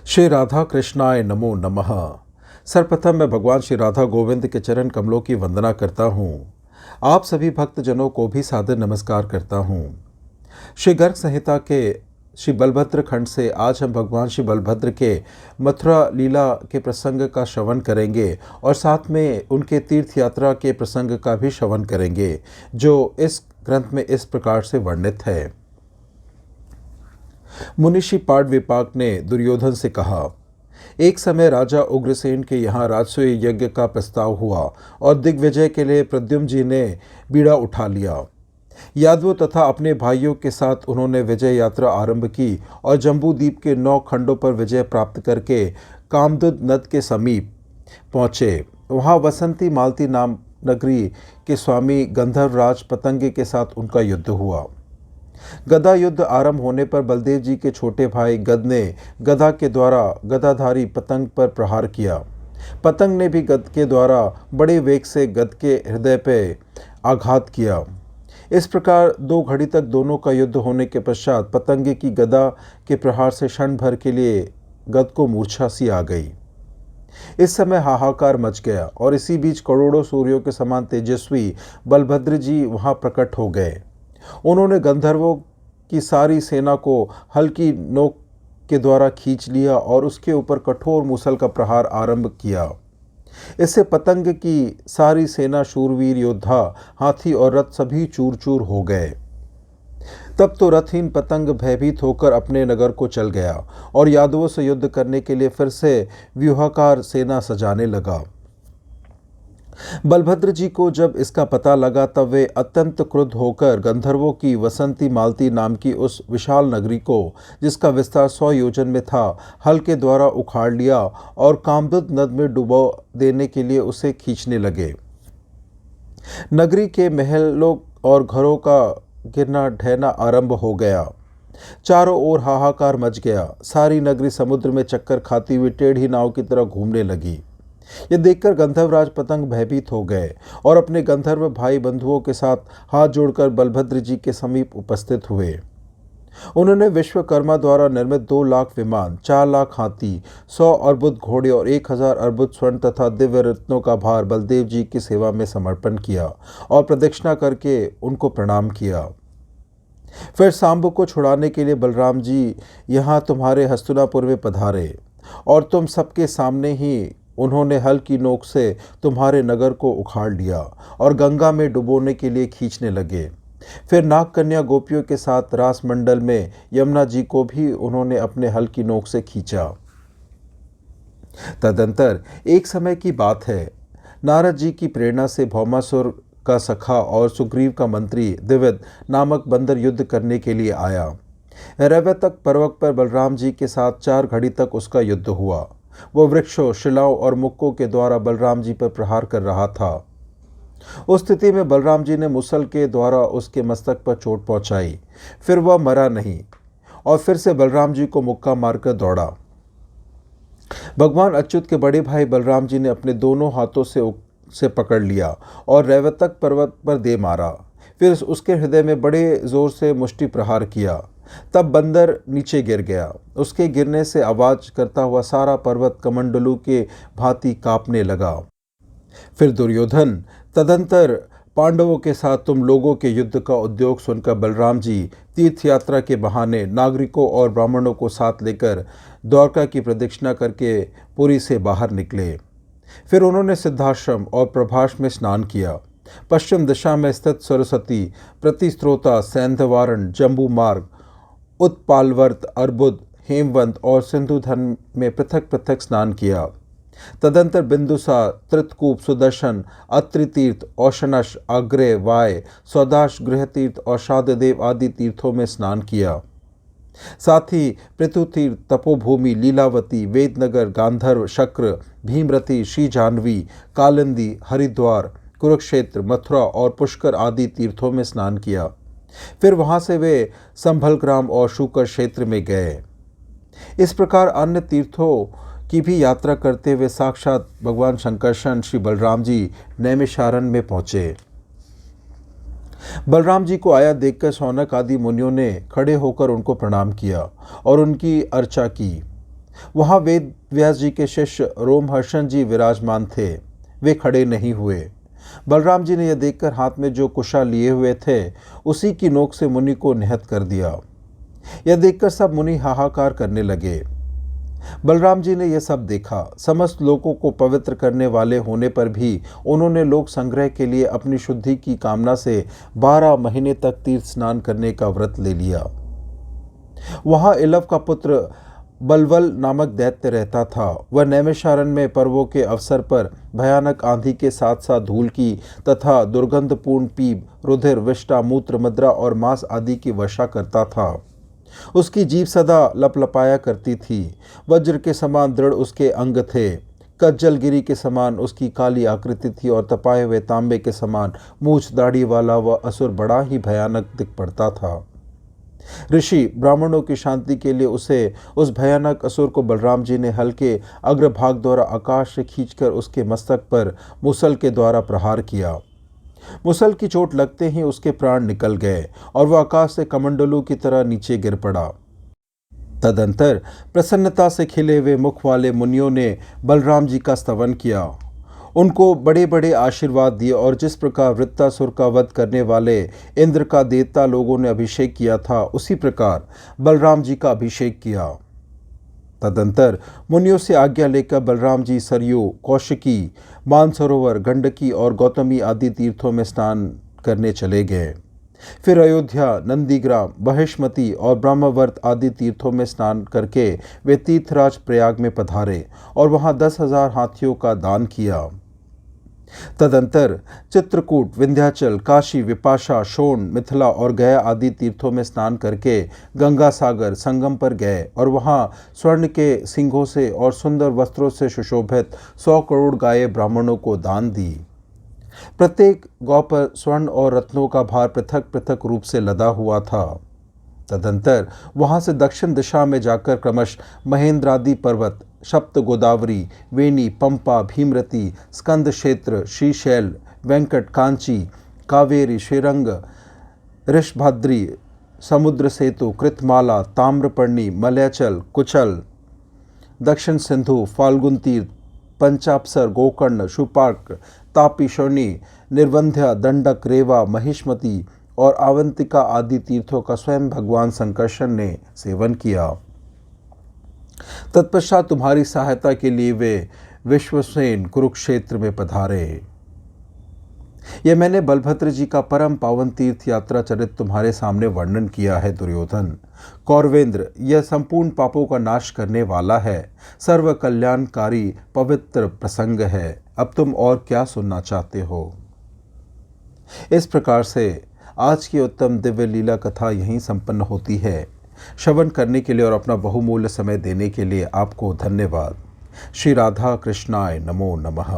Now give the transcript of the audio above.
श्री राधा कृष्णाय नमो नमः। सर्वप्रथम मैं भगवान श्री राधा गोविंद के चरण कमलों की वंदना करता हूँ। आप सभी भक्तजनों को भी सादर नमस्कार करता हूँ। श्री गर्ग संहिता के श्री बलभद्र खंड से आज हम भगवान श्री बलभद्र के मथुरा लीला के प्रसंग का श्रवण करेंगे और साथ में उनके तीर्थ यात्रा के प्रसंग का भी श्रवण करेंगे, जो इस ग्रंथ में इस प्रकार से वर्णित है। मुनिषि पाठ विपाक ने दुर्योधन से कहा, एक समय राजा उग्रसेन के यहाँ राजसूय यज्ञ का प्रस्ताव हुआ और दिग्विजय के लिए प्रद्युम्न जी ने बीड़ा उठा लिया। यादवों तथा अपने भाइयों के साथ उन्होंने विजय यात्रा आरंभ की और जम्बू द्वीप के 9 खंडों पर विजय प्राप्त करके कामदूत नद के समीप पहुँचे। वहाँ वसंती मालती नाम नगरी के स्वामी गंधर्वराज पतंगे के साथ उनका युद्ध हुआ। गदा युद्ध आरंभ होने पर बलदेव जी के छोटे भाई गद ने गदा के द्वारा गदाधारी पतंग पर प्रहार किया। पतंग ने भी गद के द्वारा बड़े वेग से गद के हृदय पर आघात किया। इस प्रकार 2 घड़ी तक दोनों का युद्ध होने के पश्चात पतंगे की गदा के प्रहार से क्षण भर के लिए गद को मूर्छा सी आ गई। इस समय हाहाकार मच गया और इसी बीच करोड़ों सूर्यों के समान तेजस्वी बलभद्र जी वहां प्रकट हो गए। उन्होंने गंधर्वों की सारी सेना को हल्की नोक के द्वारा खींच लिया और उसके ऊपर कठोर मूसल का प्रहार आरंभ किया। इससे पतंग की सारी सेना, शूरवीर योद्धा, हाथी और रथ सभी चूर चूर हो गए। तब तो रथहीन पतंग भयभीत होकर अपने नगर को चल गया और यादवों से युद्ध करने के लिए फिर से व्यूहाकार सेना सजाने लगा। बलभद्र जी को जब इसका पता लगा तब वे अत्यंत क्रुद्ध होकर गंधर्वों की वसंती मालती नाम की उस विशाल नगरी को, जिसका विस्तार 100 योजन में था, हल के द्वारा उखाड़ लिया और कामदूत नद में डुबो देने के लिए उसे खींचने लगे। नगरी के महलों और घरों का गिरना ढहना आरंभ हो गया। चारों ओर हाहाकार मच गया। सारी नगरी समुद्र में चक्कर खाती हुई टेढ़ी नाव की तरह घूमने लगी। यह देखकर गंधर्वराज पतंग भयभीत हो गए और अपने गंधर्व भाई बंधुओं के साथ हाथ जोड़कर बलभद्र जी के समीप उपस्थित हुए। उन्होंने विश्वकर्मा द्वारा निर्मित 2 लाख विमान, 4 लाख हाथी, 100 अर्बुद घोड़े और 1000 अर्बुद स्वर्ण तथा दिव्य रत्नों का भार बलदेव जी की सेवा में समर्पण किया और प्रदक्षिणा करके उनको प्रणाम किया। फिर सांब को छुड़ाने के लिए बलराम जी यहाँ तुम्हारे हस्तिनापुर में पधारे और तुम सबके सामने ही उन्होंने हल की नोक से तुम्हारे नगर को उखाड़ लिया और गंगा में डुबोने के लिए खींचने लगे। फिर नाग कन्या गोपियों के साथ रास मंडल में यमुना जी को भी उन्होंने अपने हल की नोक से खींचा। तदंतर एक समय की बात है, नारद जी की प्रेरणा से भौमासुर का सखा और सुग्रीव का मंत्री दिविद नामक बंदर युद्ध करने के लिए आया। रैवतक पर्वत पर बलराम जी के साथ 4 घड़ी तक उसका युद्ध हुआ। वो वृक्षों, शिलाओं और मुक्कों के द्वारा बलराम जी पर प्रहार कर रहा था। उस स्थिति में बलराम जी ने मुसल के द्वारा उसके मस्तक पर चोट पहुंचाई। फिर वह मरा नहीं और फिर से बलराम जी को मुक्का मारकर दौड़ा। भगवान अच्युत के बड़े भाई बलराम जी ने अपने दोनों हाथों से पकड़ लिया और रैवतक पर्वत पर दे मारा। फिर उसके हृदय में बड़े जोर से मुष्टि प्रहार किया। तब बंदर नीचे गिर गया। उसके गिरने से आवाज करता हुआ सारा पर्वत कमंडलू के भांति कांपने लगा। फिर दुर्योधन, तदंतर पांडवों के साथ तुम लोगों के युद्ध का उद्योग सुनकर बलराम जी तीर्थ यात्रा के बहाने नागरिकों और ब्राह्मणों को साथ लेकर द्वारका की प्रदक्षिणा करके पुरी से बाहर निकले। फिर उन्होंने सिद्धाश्रम और प्रभास में स्नान किया। पश्चिम दिशा में स्थित सरस्वती, प्रतिस्त्रोता, सैंधवारण, जम्बू मार्ग, उत्पालवर्त, अर्बुद, हेमवंत और सिंधुधन में पृथक पृथक स्नान किया। तदंतर बिंदुसार, त्रितकूप, सुदर्शन, अत्रितीर्थ, औशनश, आग्रह, वाय, स्वदाश, गृहतीर्थ और शाददेव आदि तीर्थों में स्नान किया। साथ ही पृथुतीर्थ, तपोभूमि, लीलावती, वेदनगर, गांधर्व, शक्र, भीमरथी, श्री जाह्नवी, कालिंदी, हरिद्वार, कुरुक्षेत्र, मथुरा और पुष्कर आदि तीर्थों में स्नान किया। फिर वहां से वे संभलग्राम और शूकर क्षेत्र में गए। इस प्रकार अन्य तीर्थों की भी यात्रा करते हुए साक्षात भगवान शंकरशन श्री बलराम जी नैमिषारण्य में पहुंचे। बलराम जी को आया देखकर शौनक आदि मुनियों ने खड़े होकर उनको प्रणाम किया और उनकी अर्चा की। वहां वेद व्यास जी के शिष्य रोमहर्षण जी विराजमान थे। वे खड़े नहीं हुए। बलराम जी ने यह देखकर हाथ में जो कुशा लिए हुए थे उसी की नोक से मुनि को निहत कर दिया। यह देखकर सब मुनि हाहाकार करने लगे। बलराम जी ने यह सब देखा। समस्त लोगों को पवित्र करने वाले होने पर भी उन्होंने लोक संग्रह के लिए अपनी शुद्धि की कामना से 12 महीने तक तीर्थ स्नान करने का व्रत ले लिया। वहां इलव का पुत्र बलवल नामक दैत्य रहता था। वह नैमिषारण्य में पर्वों के अवसर पर भयानक आंधी के साथ साथ धूल की तथा दुर्गंधपूर्ण पीप, रुधिर, विष्ठा, मूत्र, मद्रा और मांस आदि की वर्षा करता था। उसकी जीभ सदा लपलपाया करती थी। वज्र के समान दृढ़ उसके अंग थे। कज्जलगिरी के समान उसकी काली आकृति थी और तपाए हुए तांबे के समान मूछ दाढ़ी वाला वह असुर बड़ा ही भयानक दिख पड़ता था। ऋषि ब्राह्मणों की शांति के लिए उस भयानक असुर को बलराम जी ने हल्के अग्रभाग द्वारा आकाश से खींचकर उसके मस्तक पर मुसल के द्वारा प्रहार किया। मुसल की चोट लगते ही उसके प्राण निकल गए और वह आकाश से कमंडलू की तरह नीचे गिर पड़ा। तदंतर प्रसन्नता से खिले हुए मुख वाले मुनियों ने बलराम जी का स्तवन किया, उनको बड़े बड़े आशीर्वाद दिए और जिस प्रकार वृत्तासुर का वध करने वाले इंद्र का देवता लोगों ने अभिषेक किया था उसी प्रकार बलराम जी का अभिषेक किया। तदंतर मुनियों से आज्ञा लेकर बलराम जी सरयू, कौशिकी, मानसरोवर, गंडकी और गौतमी आदि तीर्थों में स्नान करने चले गए। फिर अयोध्या, नंदीग्राम, बहिष्मती और ब्रह्मवर्त आदि तीर्थों में स्नान करके वे तीर्थराज प्रयाग में पधारे और वहां 10,000 हाथियों का दान किया। तदंतर चित्रकूट, विंध्याचल, काशी, विपाशा, शोण, मिथिला और गया आदि तीर्थों में स्नान करके गंगा सागर संगम पर गए और वहां स्वर्ण के सिंघों से और सुंदर वस्त्रों से सुशोभित 100 करोड़ गायें ब्राह्मणों को दान दी। प्रत्येक गौ पर स्वर्ण और रत्नों का भार पृथक पृथक रूप से लदा हुआ था। तदंतर वहां से दक्षिण दिशा में जाकर क्रमशः महेंद्रादि पर्वत, सप्त गोदावरी, वेणी, पंपा, भीमरती, स्कंद क्षेत्र, श्रीशैल, वेंकट, कांची, कावेरी, श्रीरंग, ऋषभाद्री, समुद्र सेतु, कृतमाला, ताम्रपर्णी, मलयाचल, कुचल, दक्षिण सिंधु, फाल्गुन तीर्थ, पंचापसर, गोकर्ण, शुपार्क, तापी, शौनी, निर्वंध्या, दंडक, रेवा, महिष्मती और आवंतिका आदि तीर्थों का स्वयं भगवान संकर्षण ने सेवन किया। तत्पश्चात तुम्हारी सहायता के लिए वे विश्वसेन कुरुक्षेत्र में पधारे। यह मैंने बलभद्र जी का परम पावन तीर्थ यात्रा चरित तुम्हारे सामने वर्णन किया है दुर्योधन। कौरवेंद्र, यह संपूर्ण पापों का नाश करने वाला है, सर्व कल्याणकारी पवित्र प्रसंग है। अब तुम और क्या सुनना चाहते हो? इस प्रकार से आज की उत्तम दिव्य लीला कथा यहीं संपन्न होती है। श्रवण करने के लिए और अपना बहुमूल्य समय देने के लिए आपको धन्यवाद। श्री राधा कृष्णाय नमो नमः।